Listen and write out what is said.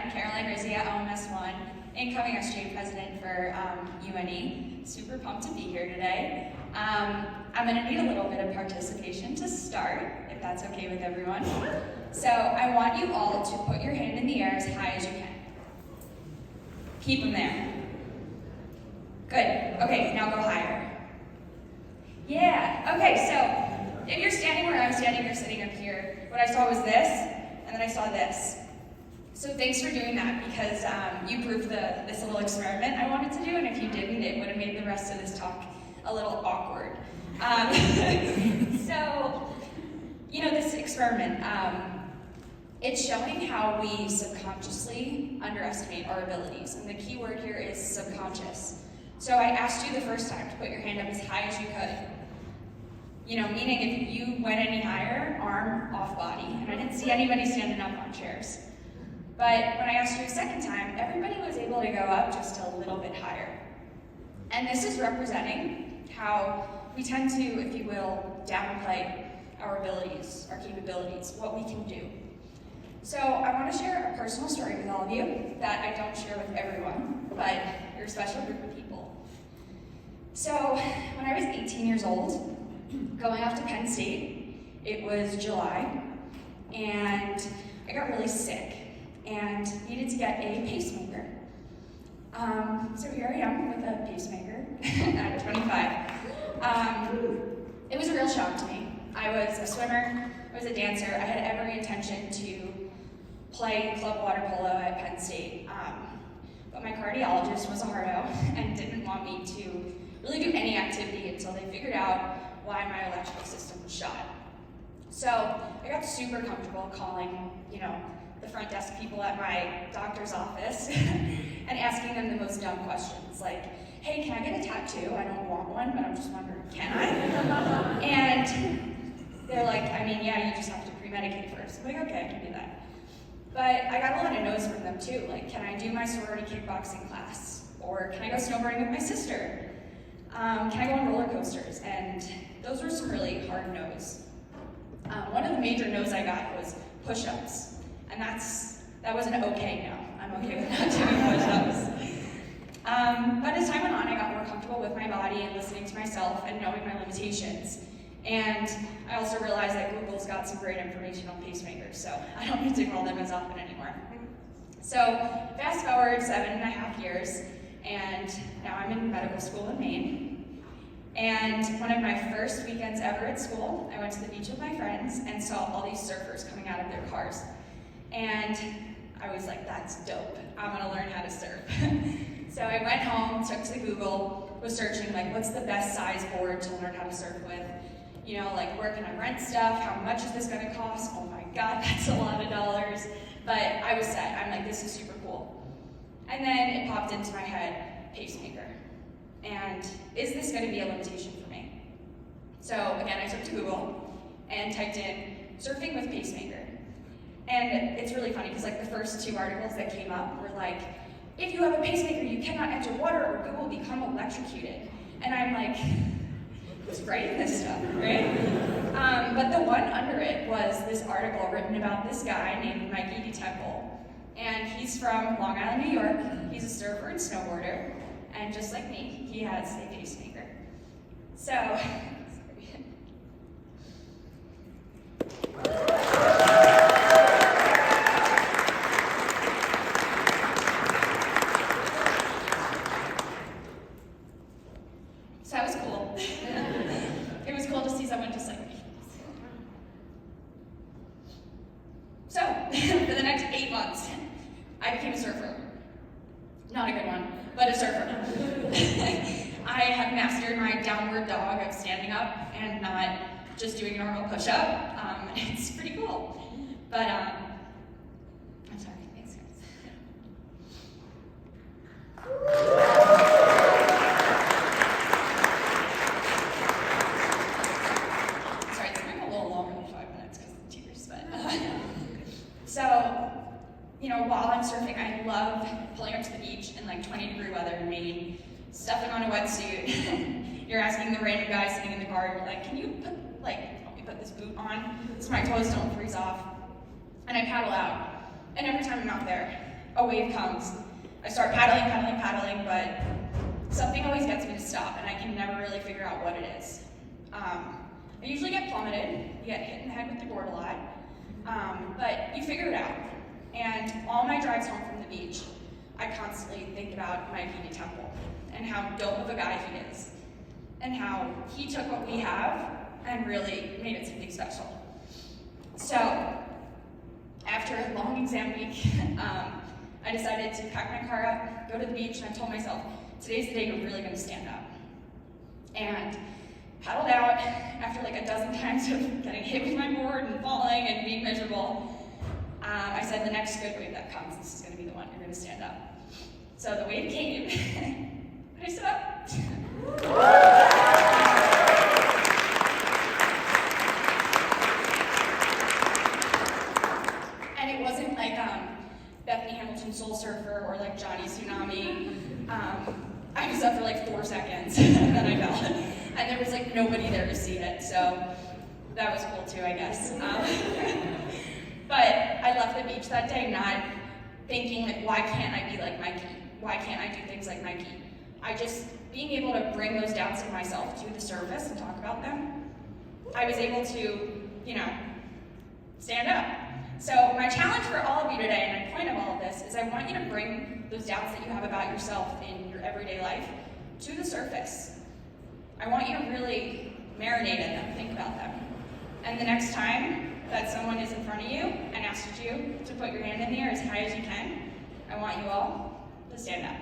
I'm Caroline Rizea, OMS1, incoming SJ president for UNE. Super pumped to be here today. I'm going to need a little bit of participation to start, if that's okay with everyone. So I want you all to put your hand in the air as high as you can. Keep them there. Good. Okay, now go higher. Yeah. Okay, so if you're standing where I'm standing or sitting up here, what I saw was this, and then I saw this. So thanks for doing that, because you proved this little experiment I wanted to do, and if you didn't, it would have made the rest of this talk a little awkward. So, this experiment, it's showing how we subconsciously underestimate our abilities, and the key word here is subconscious. So I asked you the first time to put your hand up as high as you could. Meaning if you went any higher, arm off body, and I didn't see anybody standing up on chairs. But when I asked you a second time, everybody was able to go up just a little bit higher. And this is representing how we tend to, if you will, downplay our abilities, our capabilities, what we can do. So I want to share a personal story with all of you that I don't share with everyone, but you're a special group of people. So when I was 18 years old, going off to Penn State, it was July, and I got really sick and needed to get a pacemaker. So here I am with a pacemaker at 25. It was a real shock to me. I was a swimmer, I was a dancer, I had every intention to play club water polo at Penn State. But my cardiologist was a hardo and didn't want me to really do any activity until they figured out why my electrical system was shot. So I got super comfortable calling, the front desk people at my doctor's office and asking them the most dumb questions, like, hey, can I get a tattoo? I don't want one, but I'm just wondering, can I? And they're like, yeah, you just have to premedicate first. I'm like, okay, I can do that. But I got a lot of no's from them too, like, can I do my sorority kickboxing class? Or can I go snowboarding with my sister? Can I go on roller coasters? And those were some really hard no's. One of the major no's I got was push-ups. And that was an okay no. I'm okay with not doing push-ups. But as time went on, I got more comfortable with my body and listening to myself and knowing my limitations. And I also realized that Google's got some great information on pacemakers, so I don't need to call them as often anymore. So fast forward 7.5 years, and now I'm in medical school in Maine. And one of my first weekends ever at school, I went to the beach with my friends and saw all these surfers coming out of their cars. And I was like, that's dope. I'm gonna learn how to surf. So I went home, took to Google, was searching what's the best size board to learn how to surf with? Where can I rent stuff? How much is this gonna cost? Oh my God, that's a lot of dollars. But I was set. I'm like, this is super cool. And then it popped into my head, pacemaker. And is this gonna be a limitation for me? So again, I took to Google and typed in surfing with pacemaker. And it's really funny because the first two articles that came up were like, if you have a pacemaker, you cannot enter water or you will become electrocuted. And I'm like, who's writing this stuff, right? But the one under it was this article written about this guy named Mikey Temple. And he's from Long Island, New York. He's a surfer and snowboarder. And just like me, he has a pacemaker. So, that was cool. It was cool to see someone just like me. So, for the next 8 months, I became a surfer. Not a good one, but a surfer. I have mastered my downward dog of standing up and not just doing a normal push-up. It's pretty cool. But, I'm sorry, thanks guys. Sorry, it's going a little longer than 5 minutes because of the tears, but. So, while I'm surfing, I love pulling up to the beach in 20-degree weather in Maine, stuffing on a wetsuit. You're asking the random guy sitting in the car, you're like, can you help me put this boot on so my toes don't freeze off? And I paddle out. And every time I'm out there, a wave comes. I start paddling, but something always gets me to stop, and I can never really figure out what it is. I usually get plummeted, you get hit in the head with the board a lot, but you figure it out. And all my drives home from the beach, I constantly think about my Pini Temple, and how dope of a guy he is, and how he took what we have and really made it something special. So, after a long exam week, I decided to pack my car up, go to the beach, and I told myself, today's the day you're really gonna stand up. And paddled out after like a dozen times of getting hit with my board and falling and being miserable. I said, the next good wave that comes, this is gonna be the one, you're gonna stand up. So the wave came, and I stood up. And it wasn't like Bethany Hamilton Soul Surfer or like Johnny Tsunami. I was up for like 4 seconds, and then I fell. And there was like nobody there to see it, so that was cool too, I guess. But I left the beach that day not thinking like, why can't I be like Mikey? Why can't I do things like Mikey? Being able to bring those doubts in myself to the surface and talk about them, I was able to, stand up. So my challenge for all of you today, and my point of all of this, is I want you to bring those doubts that you have about yourself in your everyday life to the surface. I want you to really marinate in them, think about them. And the next time that someone is in front of you and asks you to put your hand in the air as high as you can, I want you all to stand up.